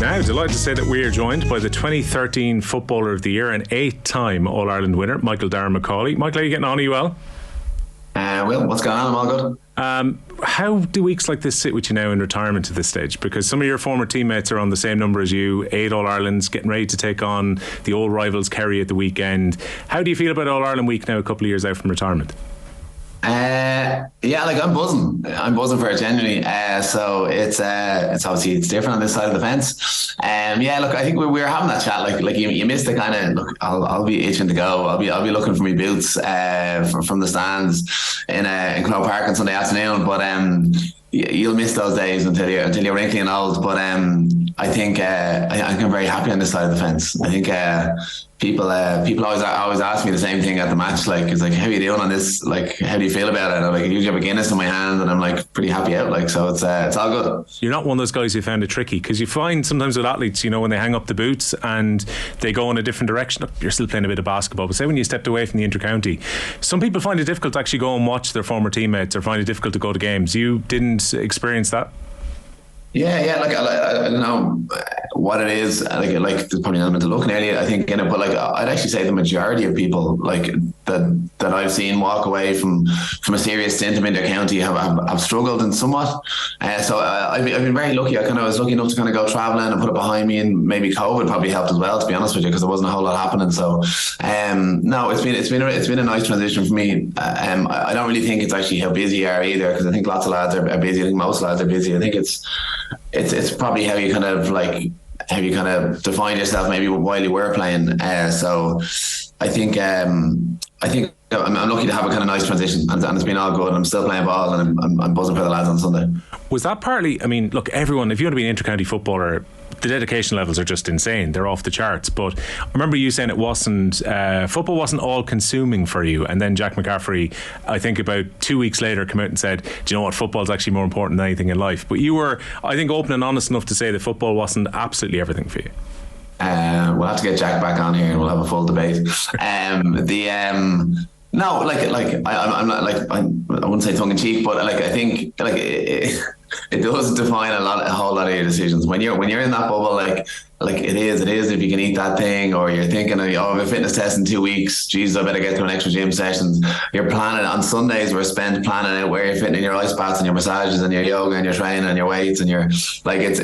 Now, delighted to say that we are joined by the 2013 Footballer of the Year and 8-time All-Ireland winner, Darragh MacAuley. Michael, are you getting on? Are you well? Will, what's going on? I'm all good. How do weeks like this sit with you now in retirement at this stage? Because some of your former teammates are on the same number as you, 8 All-Irelands, getting ready to take on the old rivals Kerry at the weekend. How do you feel about All-Ireland week now, a couple of years out from retirement? Yeah, like I'm buzzing for it genuinely. So it's obviously it's different on this side of the fence. Yeah, look, I think we were having that chat. Like you missed the kind of look. I'll be itching to go. I'll be looking for my boots from the stands in Croke Park on Sunday afternoon. But you'll miss those days until you're wrinkly and old. But I think I'm very happy on this side of the fence. I think people always ask me the same thing at the match. Like, it's like, how are you doing on this? Like, how do you feel about it? And I'm like, I usually have a Guinness in my hand, and I'm like pretty happy out. Like, so it's all good. You're not one of those guys who found it tricky, because you find sometimes with athletes, you know, when they hang up the boots and they go in a different direction. You're still playing a bit of basketball, but say when you stepped away from the intercounty, some people find it difficult to actually go and watch their former teammates, or find it difficult to go to games. You didn't experience that? Yeah. Like I don't know what it is. Like there's probably an element of looking early, I think, in it. But like I'd actually say the majority of people like that I've seen walk away from a serious stint in their county have struggled in somewhat. So I've been very lucky. I was lucky enough to kind of go travelling and put it behind me, and maybe COVID probably helped as well, to be honest with you, because there wasn't a whole lot happening. So no, it's been a nice transition for me. I don't really think it's actually how busy you are either, because I think lots of lads are busy. I think most lads are busy. I think it's probably how you kind of define yourself maybe while you were playing. So I think I'm lucky to have a kind of nice transition, and it's been all good. I'm still playing ball, and I'm buzzing for the lads on Sunday. Was that partly, I mean, look, everyone, if you want to be an intercounty footballer, the dedication levels are just insane. They're off the charts. But I remember you saying football wasn't all consuming for you. And then Jack McCaffrey, I think about 2 weeks later, came out and said, do you know what, football's actually more important than anything in life. But you were, I think, open and honest enough to say that football wasn't absolutely everything for you. We'll have to get Jack back on here and we'll have a full debate. No, I'm not, like, I wouldn't say tongue in cheek, but like I think like it does define a whole lot of your decisions when you're in that bubble. Like it is if you can eat that thing, or you're thinking of a fitness test in 2 weeks. Jesus, I better get to an extra gym sessions. You're planning on Sundays. We're spent planning out where you're fitting in your ice baths and your massages and your yoga and your training and your weights and your it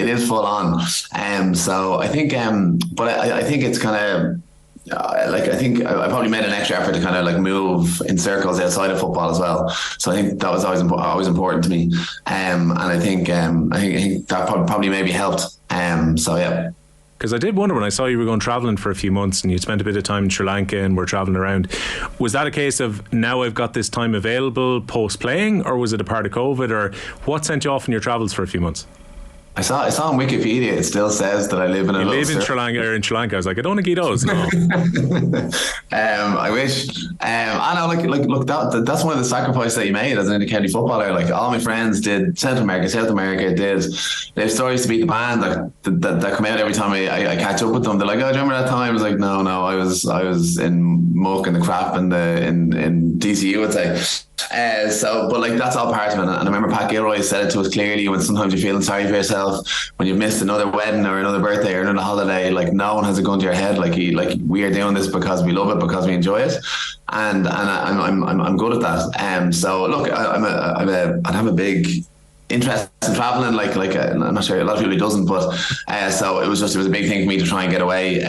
is full on. So I think but I think it's kind of. I think I probably made an extra effort to kind of like move in circles outside of football as well. So I think that was always important to me, and I think that probably maybe helped. So yeah. Because I did wonder when I saw you were going travelling for a few months and you'd spent a bit of time in Sri Lanka and were travelling around. Was that a case of now I've got this time available post playing, or was it a part of COVID, or what sent you off on your travels for a few months? I saw on Wikipedia it still says that I live in a. You live in Sri Lanka, or in Sri Lanka? I was like, I don't think he does. No. I wish. I know, look, that's one of the sacrifices that you made as an intercounty footballer. Like all my friends did Central America, South America. They have stories to beat the band that come out every time I catch up with them. They're like, oh, do you remember that time? I was like, no, I was in muck and the crap in DCU, I'd say. But like that's all part of it. And I remember Pat Gilroy said it to us clearly, when sometimes you're feeling sorry for yourself when you've missed another wedding or another birthday or another holiday. Like no one has a gun to your head. Like we are doing this because we love it, because we enjoy it, and I'm good at that. So look, I have a big interest in traveling. Like I'm not sure a lot of people doesn't, but so it was a big thing for me to try and get away.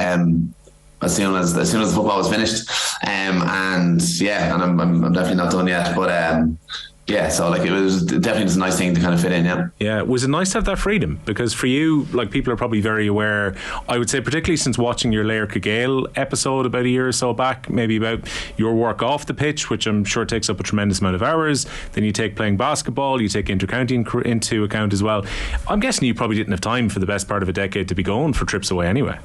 As soon as the football was finished, and I'm definitely not done yet. But so like it was definitely just a nice thing to kind of fit in. Yeah. Was it nice to have that freedom? Because for you, like, people are probably very aware, I would say, particularly since watching your Lair Cagale episode about a year or so back, maybe about your work off the pitch, which I'm sure takes up a tremendous amount of hours. Then you take playing basketball, you take intercounty into account as well. I'm guessing you probably didn't have time for the best part of a decade to be going for trips away anyway.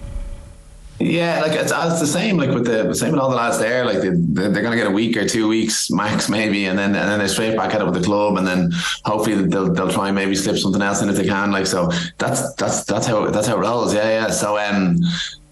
Yeah, like it's the same. Like with all the lads there, like they're gonna get a week or 2 weeks max maybe, and then they're straight back at it with the club, and then hopefully they'll try and maybe slip something else in if they can. Like so, that's how it rolls. Yeah. So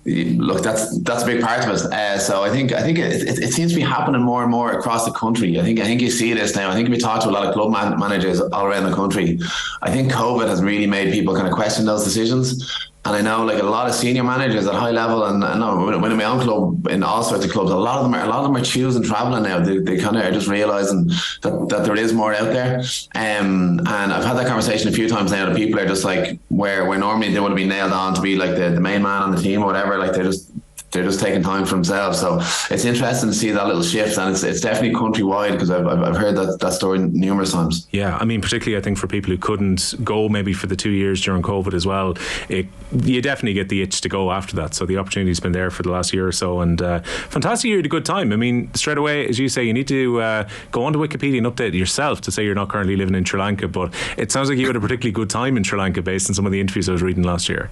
look, that's a big part of it. So I think it seems to be happening more and more across the country. I think you see this now. I think if we talk to a lot of club managers all around the country, I think COVID has really made people kind of question those decisions. And I know, like, a lot of senior managers at high level, and I know when in my own club, in all sorts of clubs, a lot of them are choosing travelling now. They kind of are just realising that there is more out there. And I've had that conversation a few times now. That people are just like, where normally they would have been nailed on to be like the main man on the team or whatever. Like they're just taking time for themselves. So it's interesting to see that little shift, and it's definitely countrywide, because I've heard that story numerous times. Yeah, I mean, particularly I think for people who couldn't go maybe for the 2 years during COVID as well, you definitely get the itch to go after that. So the opportunity's been there for the last year or so, and fantastic. You had a good time. I mean, straight away, as you say, you need to go onto Wikipedia and update it yourself to say you're not currently living in Sri Lanka, but it sounds like you had a particularly good time in Sri Lanka based on some of the interviews I was reading last year.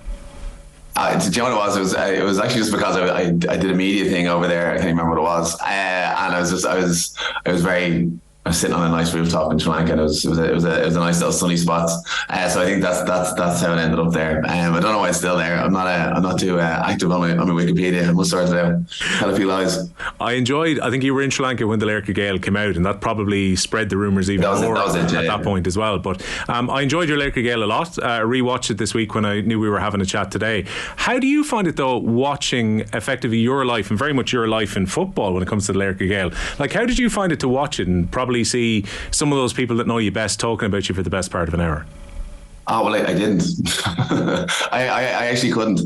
Do you know what it was? It was actually just because I did a media thing over there. I can't remember what it was, and I was sitting on a nice rooftop in Sri Lanka, and it was a nice little sunny spot. So I think that's how it ended up there. I don't know why it's still there. I'm not too active on my Wikipedia. I must sort it out. Had a few lies. I think you were in Sri Lanka when the Lerca Gale came out, and that probably spread the rumours even more at that point as well. But I enjoyed your Lerca Gale a lot. I rewatched it this week when I knew we were having a chat today. How do you find it though, watching effectively your life and very much your life in football when it comes to the Lerca Gale? Like, how did you find it to watch it and probably see some of those people that know you best talking about you for the best part of an hour? Oh, well, I didn't. I actually couldn't.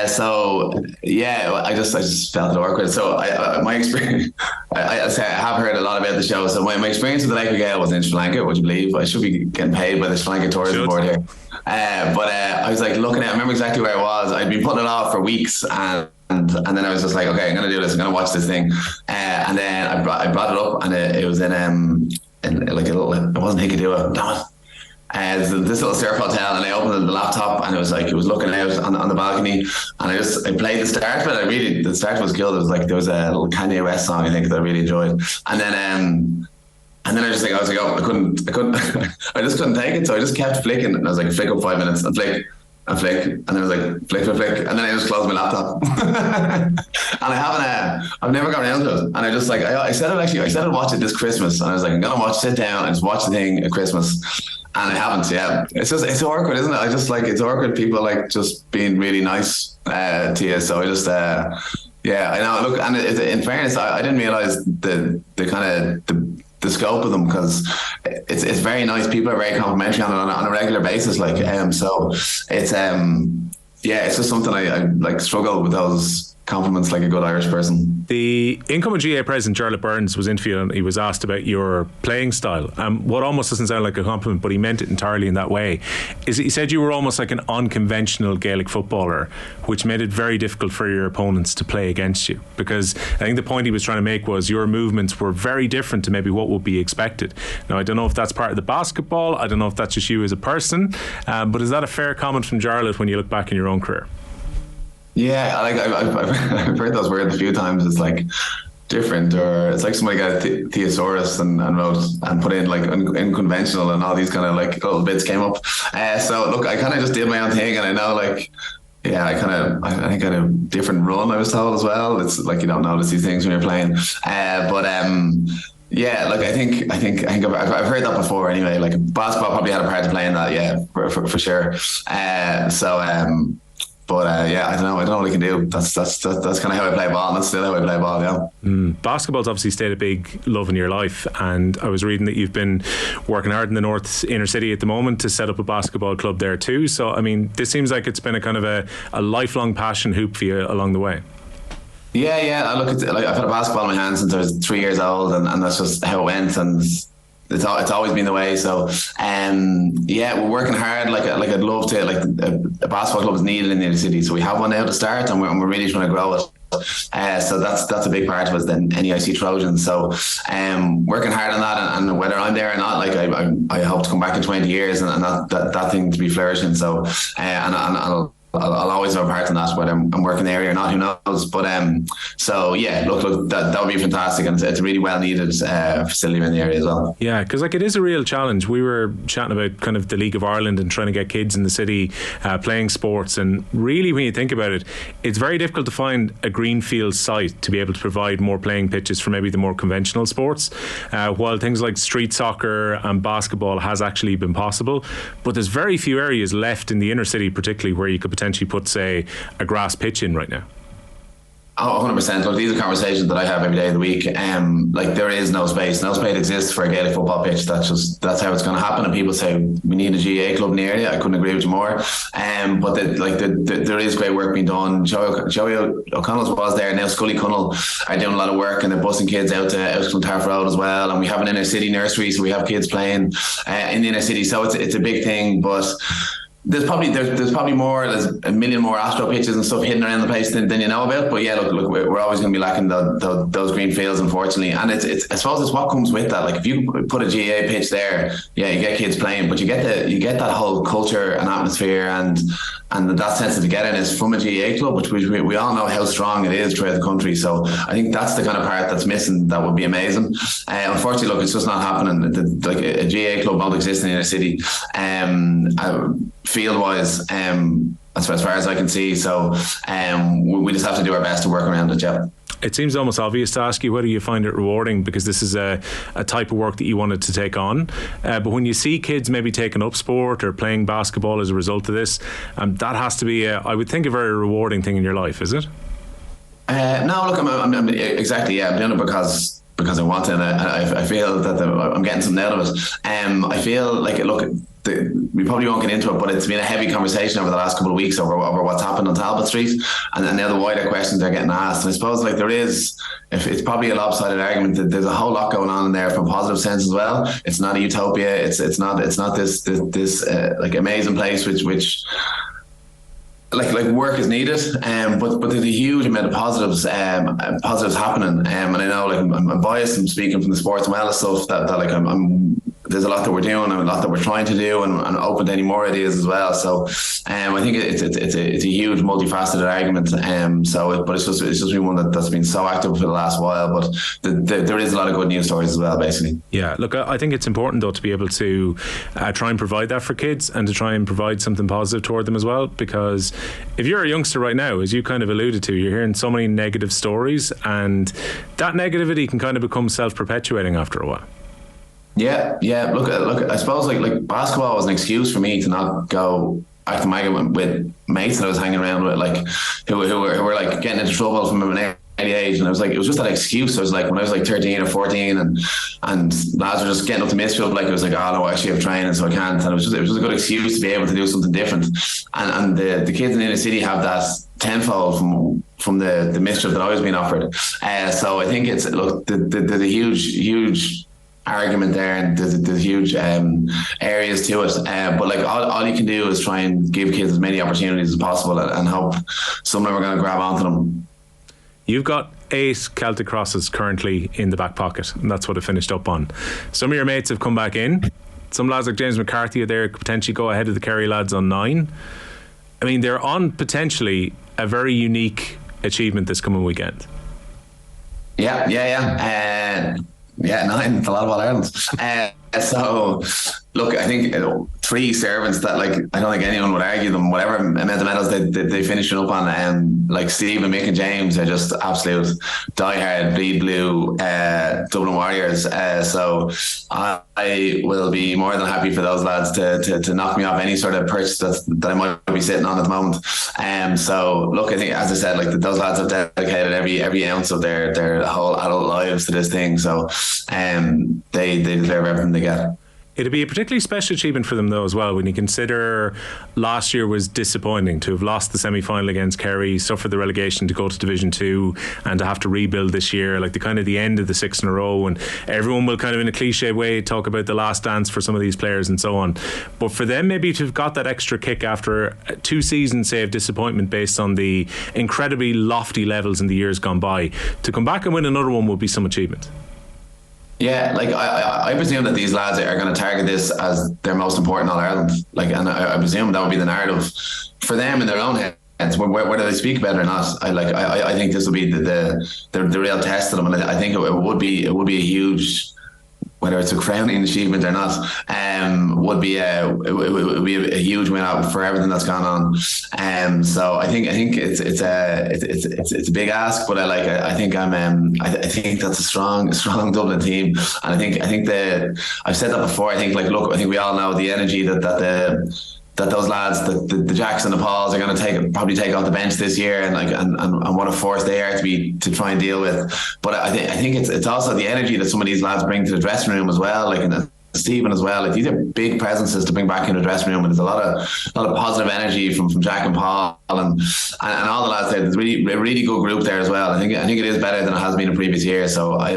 So yeah, I just felt it awkward. So my experience, I have heard a lot about the show. So my experience with the Lerca Gale was in Sri Lanka. Would you believe? I should be getting paid by the Sri Lanka Tourism Board here. But I was like looking at. I remember exactly where I was. I'd been putting it off for weeks, and then I was just like, okay, I'm going to do this. I'm going to watch this thing. And then I brought it up, and it was in like a little. It wasn't Hikadua. Damn it. This little surf hotel, and I opened the laptop, and it was looking out on the balcony, and I played the start, but the start was good. It was like there was a little Kanye West song I think that I really enjoyed, and then I was like, oh, I couldn't I just couldn't take it, so I just kept flicking, and I was like, flick up 5 minutes and flick and flick, and then I was like, flick, and then I just closed my laptop. And I've never got around to it. And I just like, I said I'd watch it this Christmas, and I was like, I'm gonna sit down and just watch the thing at Christmas, and I haven't. Yeah, it's awkward, isn't it? I just like, it's awkward, people like just being really nice to you. So I just yeah, I know. Look, and in fairness, I didn't realize the kind of the scope of them, because it's very nice. People are very complimentary on a regular basis. Like, so it's yeah, it's just something I like struggle with those compliments like a good Irish person. The incoming GA president, Darragh Burns, was interviewed, and he was asked about your playing style. What almost doesn't sound like a compliment, but he meant it entirely in that way. He said you were almost like an unconventional Gaelic footballer, which made it very difficult for your opponents to play against you. Because I think the point he was trying to make was your movements were very different to maybe what would be expected. Now, I don't know if that's part of the basketball. I don't know if that's just you as a person. But is that a fair comment from Darragh when you look back in your own career? Yeah, like I've heard those words a few times. It's like different, or it's like somebody got a thesaurus and wrote and put in like unconventional, and all these kind of like little bits came up. So look, I kind of just did my own thing, and I know like, yeah, I think I had a different run, I was told as well. It's like you don't notice these things when you're playing. Yeah, like I think I've heard that before anyway. Like basketball probably had a part to play in that, yeah, for sure. But yeah, I don't know what I can do. That's kind of how I play ball, and that's still how I play ball. Yeah. Basketball's obviously stayed a big love in your life, and I was reading that you've been working hard in the North inner city at the moment to set up a basketball club there too. So I mean, this seems like it's been a kind of a lifelong passion hoop for you along the way. Yeah. I look at like I've had a basketball in my hand since I was 3 years old, and that's just how it went, and it's always been the way. So yeah, we're working hard. Like I'd love to, like a basketball club is needed in the inner city, so we have one now to start, and we're really trying to grow it. So that's a big part of us, the NEIC Trojans. So working hard on that, and whether I'm there or not, like I hope to come back in 20 years and that thing to be flourishing. So and I'll always have a part in that, whether I'm working the area or not, who knows. But so yeah, look, that would be fantastic, and it's a really well needed facility in the area as well. Yeah, because like it is a real challenge. We were chatting about kind of the League of Ireland and trying to get kids in the city playing sports, and really when you think about it, it's very difficult to find a greenfield site to be able to provide more playing pitches for maybe the more conventional sports, while things like street soccer and basketball has actually been possible. But there's very few areas left in the inner city particularly where you could potentially put, say, a grass pitch in right now. Oh, 100%. Look, these are conversations that I have every day of the week. Like, there is no space. No space exists for a Gaelic football pitch. That's how it's going to happen. And people say we need a GAA club in the area. I couldn't agree with you more. But there is great work being done. Joey O'Connell's was there. Now Scully Cunnell are doing a lot of work, and they're busing kids out to Clontarf Road as well. And we have an inner city nursery, so we have kids playing in the inner city. So it's a big thing, but there's probably more. There's a million more Astro pitches and stuff hidden around the place than you know about. But yeah, look, we're always going to be lacking those green fields, unfortunately. And it's I suppose it's what comes with that. Like, if you put a GAA pitch there, yeah, you get kids playing, but you get that whole culture and atmosphere and that sense of togetherness is from a GAA club, which we all know how strong it is throughout the country. So I think that's the kind of part that's missing. That would be amazing. Unfortunately, look, it's just not happening. Like, a GAA club won't exist in the inner city. Field wise, as far as I can see, so we just have to do our best to work around it. Yeah. It seems almost obvious to ask you whether you find it rewarding, because this is a type of work that you wanted to take on. But when you see kids maybe taking up sport or playing basketball as a result of this, that has to be, I would think, a very rewarding thing in your life, is it? No, look, I'm exactly, yeah. I'm doing it because I want to, and I feel that I'm getting something out of it. I feel like, look, we probably won't get into it, but it's been a heavy conversation over the last couple of weeks over what's happened on Talbot Street, and now the wider questions are getting asked. And I suppose, like, there is, if it's probably a lopsided argument, that there's a whole lot going on in there from a positive sense as well. It's not a utopia. It's not this like amazing place which like work is needed, but there's a huge amount of positives happening, and I know, like, I'm biased. I'm speaking from the sports and wellness stuff that like there's a lot that we're doing and a lot that we're trying to do, and open to any more ideas as well. So I think it's a huge multifaceted argument. But it's just been one that's been so active for the last while. But there is a lot of good news stories as well, basically. Yeah, look, I think it's important though to be able to try and provide that for kids, and to try and provide something positive toward them as well. Because if you're a youngster right now, as you kind of alluded to, you're hearing so many negative stories, and that negativity can kind of become self-perpetuating after a while. Yeah. Look. I suppose like basketball was an excuse for me to not go back to Magan with mates that I was hanging around with, like who were like getting into trouble from an early age, and it was just that excuse. I was like, when I was like 13 or 14, and lads were just getting up to midfield, like it was like, oh no, I actually have training, so I can't. And it was just a good excuse to be able to do something different. And the kids in the inner city have that tenfold from the mischief that I was being offered. So I think it's, look, there's a huge argument there, and there's huge areas to it, but like all you can do is try and give kids as many opportunities as possible, and hope some of them are going to grab onto them. You've got 8 Celtic crosses currently in the back pocket, and that's what it finished up on. Some of your mates have come back in. Some lads like James McCarthy are there, could potentially go ahead of the Kerry lads on 9. I mean, they're on potentially a very unique achievement this coming weekend. Yeah, 9. It's a lot of All-Irelands. So, look, I think 3 servants that, like, I don't think anyone would argue them, whatever amount of medals they finish it up on. Like Stephen, Mick and James are just absolute diehard bleed blue Dublin Warriors. So I will be more than happy for those lads to knock me off any sort of perch that I might be sitting on at the moment. So look, I think, as I said, like, those lads have dedicated every ounce of their whole adult lives to this thing. So they deserve everything they get. It'd be a particularly special achievement for them though as well, when you consider last year was disappointing, to have lost the semi-final against Kerry, suffer the relegation to go to Division 2, and to have to rebuild this year, like the end of the 6 in a row, and everyone will kind of in a cliche way talk about the last dance for some of these players and so on. But for them maybe to have got that extra kick after 2 seasons, say, of disappointment based on the incredibly lofty levels in the years gone by, to come back and win another one would be some achievement. Yeah, like I presume that these lads are going to target this as their most important All Ireland. Like, and I presume that would be the narrative for them in their own heads, whether they speak about it or not. I think this will be the real test of them, and I think it would be a huge, whether it's a crowning achievement or not, would be a huge win out for everything that's gone on. So I think it's a big ask, but I think that's a strong Dublin team, and I think I've said that before. I think we all know the energy that those lads, the Jacks and the Pauls, are going to probably take off the bench this year, and what a force they are to try and deal with. But I think it's also the energy that some of these lads bring to the dressing room as well. Like, and Stephen as well. Like, these are big presences to bring back in the dressing room, and there's a lot of positive energy from Jack and Paul and all the lads there. There's a really good group there as well. I think it is better than it has been in previous years. So I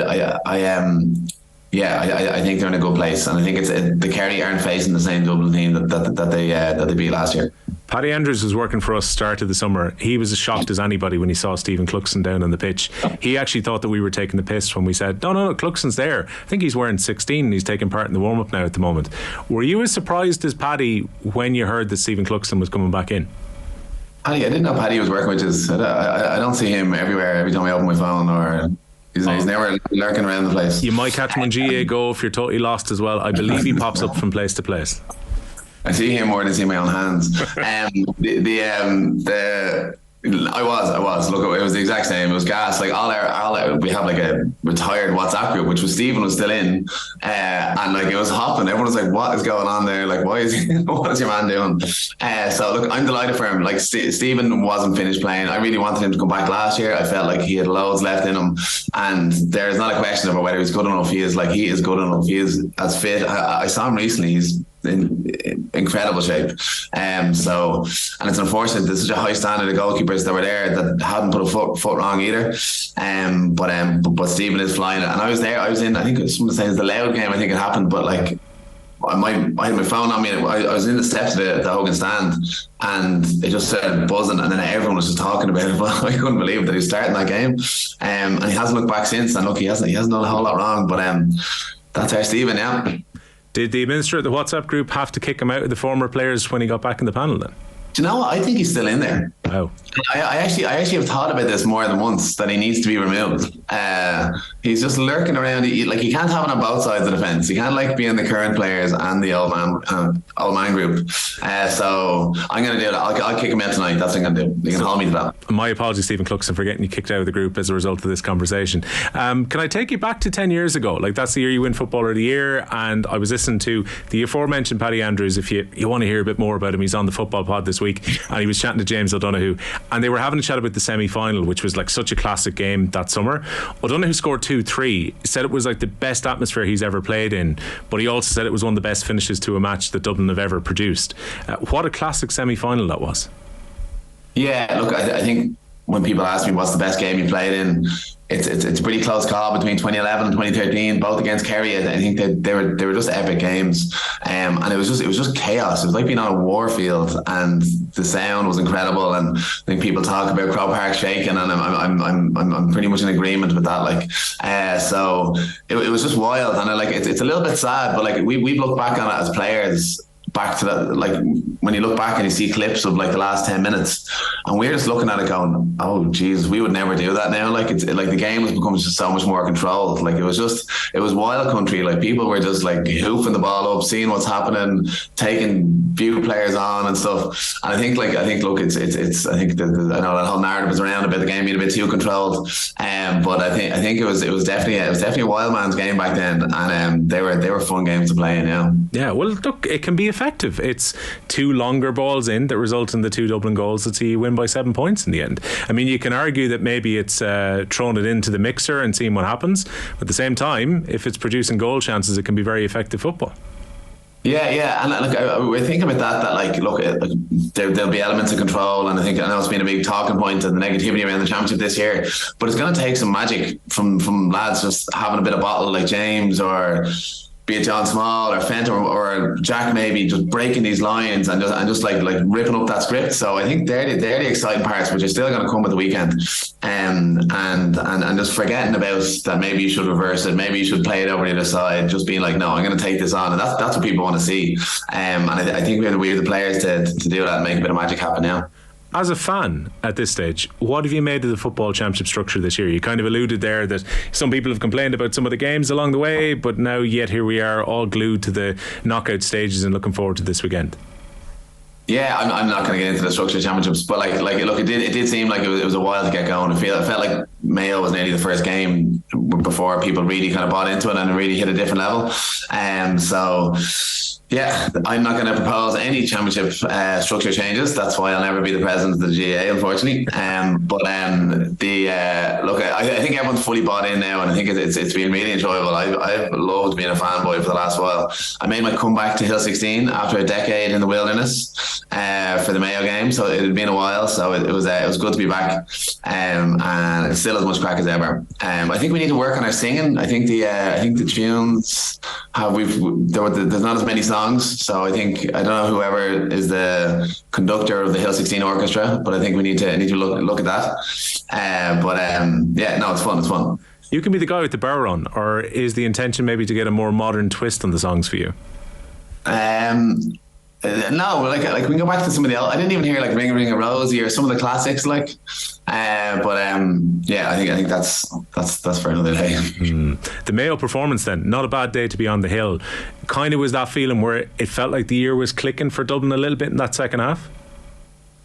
think they're in a good place, and I think it's the Kerry aren't facing the same Dublin team that they beat last year. Paddy Andrews was working for us start of the summer. He was as shocked as anybody when he saw Stephen Cluxon down on the pitch. He actually thought that we were taking the piss when we said, no, Cluxon's there. I think he's wearing 16 and he's taking part in the warm-up now at the moment. Were you as surprised as Paddy when you heard that Stephen Cluxon was coming back in? Paddy, I didn't know Paddy was working with us. I don't see him everywhere every time I open my phone, or he's never lurking around the place. You might catch him on GA Go if you're totally lost as well. I believe he pops up from place to place. I see him more than I see my own hands. I was. Look, it was the exact same. It was gas. Like we have like a retired WhatsApp group, which was Stephen was still in, and like it was hopping. Everyone was like, "What is going on there? Like, what is your man doing?" So look, I'm delighted for him. Like Stephen wasn't finished playing. I really wanted him to come back last year. I felt like he had loads left in him, and there's not a question about whether he's good enough. He is good enough. He is as fit. I saw him recently. He's in incredible shape, and it's unfortunate there's such a high standard of goalkeepers that were there that hadn't put a foot wrong either, but Stephen is flying, and I was in, I think someone saying it's the Loud game, I think it happened, but like I had my phone on me. I was in the steps of the Hogan stand, and it just started buzzing, and then everyone was just talking about it. But I couldn't believe that he was starting that game, and he hasn't looked back since. And look, he hasn't done a whole lot wrong, but that's our Stephen, yeah. Did the administrator of the WhatsApp group have to kick him out of the former players when he got back in the panel then? Do you know what? I think he's still in there. Wow. I actually have thought about this more than once, that he needs to be removed. He's just lurking around. He can't have it on both sides of the fence. He can't like be in the current players and the old man group. So I'm going to do that. I'll kick him out tonight. That's what I'm going to do. You can hold me to that. My apologies, Stephen Cluxon, for getting you kicked out of the group as a result of this conversation. Can I take you back to 10 years ago? Like, that's the year you win Footballer of the Year, and I was listening to the aforementioned Paddy Andrews. If you want to hear a bit more about him, he's on the Football Pod this week, and he was chatting to James O'Donoghue, and they were having a chat about the semi-final, which was like such a classic game that summer. O'Donoghue scored 2-3, said it was like the best atmosphere he's ever played in, but he also said it was one of the best finishes to a match that Dublin have ever produced. What a classic semi-final that was. Yeah, look, I think when people ask me what's the best game you played in, it's a pretty close call between 2011 and 2013, both against Kerry. I think they were just epic games, and it was just chaos. It was like being on a war field, and the sound was incredible. And I think people talk about Croke Park shaking, and I'm pretty much in agreement with that. Like, so it was just wild, and it's a little bit sad, but like we've looked back on it as players. Back to that, like when you look back and you see clips of like the last 10 minutes, and we're just looking at it going, oh Jesus, we would never do that now. Like it's like the game has become just so much more controlled. Like it was wild country. Like people were just like hoofing the ball up, seeing what's happening, taking view players on and stuff. And I think look, I think I know that whole narrative is around about the game being a bit too controlled. But I think it was definitely a wild man's game back then, and they were fun games to play in. Yeah. Well, look, it can be effective. It's two longer balls in that result in the two Dublin goals that see you win by 7 points in the end. I mean, you can argue that maybe it's thrown it into the mixer and seeing what happens. But at the same time, if it's producing goal chances, it can be very effective football. Yeah, and look, we think about that. Like, look, there'll be elements of control, and I know it's been a big talking point of the negativity around the championship this year. But it's going to take some magic from lads just having a bit of bottle like James, or be it John Small or Fenton or Jack maybe, just breaking these lines and just like ripping up that script. So I think they're the exciting parts, which are still going to come with the weekend. And just forgetting about that, maybe you should reverse it, maybe you should play it over the other side, just being like, no, I'm going to take this on. And that's what people want to see. And I think we have the players to do that and make a bit of magic happen now. As a fan at this stage, what have you made of the Football Championship structure this year? You kind of alluded there that some people have complained about some of the games along the way, but now yet here we are, all glued to the knockout stages and looking forward to this weekend. Yeah, I'm not going to get into the structure of championships, but like look, it did seem like it was a while to get going. It felt like Mayo was nearly the first game before people really kind of bought into it and it really hit a different level. So yeah, I'm not going to propose any championship structure changes. That's why I'll never be the president of the GAA, unfortunately. Look, I think everyone's fully bought in now, and I think it's been really enjoyable. I've loved being a fanboy for the last while. I made my comeback to Hill 16 after a decade in the wilderness for the Mayo game, so it had been a while. So it was good to be back, and it's still as much crack as ever. I think we need to work on our singing. I think the tunes there's not as many songs. So I don't know whoever is the conductor of the Hill 16 Orchestra, but I think we need to look at that. It's fun. You can be the guy with the bow on, or is the intention maybe to get a more modern twist on the songs for you? No, like we can go back to some of the. I didn't even hear like Ring Ring a Rosie or some of the classics, like. I think that's for another day. The Mayo performance then, not a bad day to be on the hill. Kind of was that feeling where it felt like the year was clicking for Dublin a little bit in that second half.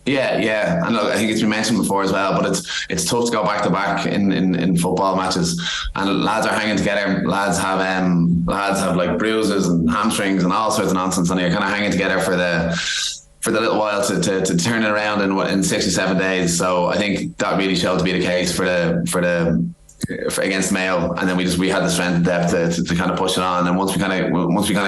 Yeah, and look, I think it's been mentioned before as well, but it's tough to go back to back in football matches, and lads are hanging together. Lads have like bruises and hamstrings and all sorts of nonsense, and you're kind of hanging together for the little while to turn it around in 6 or 7 days. So I think that really showed to be the case for against Mayo, and then we had the strength and depth to kind of push it on. And once we kind of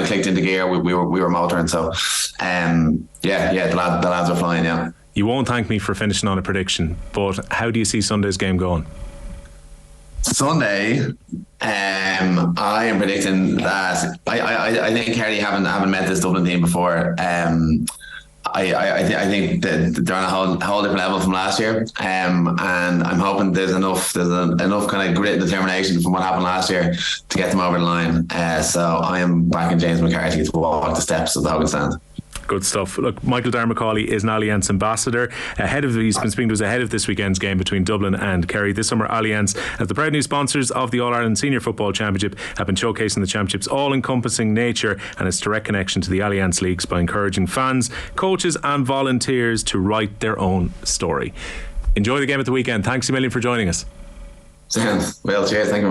clicked into gear, we were motoring. So the lads were flying. Yeah. You won't thank me for finishing on a prediction, but how do you see Sunday's game going? Sunday, I am predicting that I think Kerry haven't met this Dublin team before. I think that they're on a whole different level from last year, and I'm hoping there's enough kind of grit and determination from what happened last year to get them over the line. So I am backing James McCarthy to walk the steps of the Hogan stand. Good stuff. Look, Michael Darragh MacAuley is an Allianz ambassador. He's been speaking to us ahead of this weekend's game between Dublin and Kerry. This summer, Allianz, as the proud new sponsors of the All-Ireland Senior Football Championship, have been showcasing the championship's all-encompassing nature and its direct connection to the Allianz Leagues by encouraging fans, coaches and volunteers to write their own story. Enjoy the game at the weekend. Thanks a million for joining us. Well, cheers. Thank you.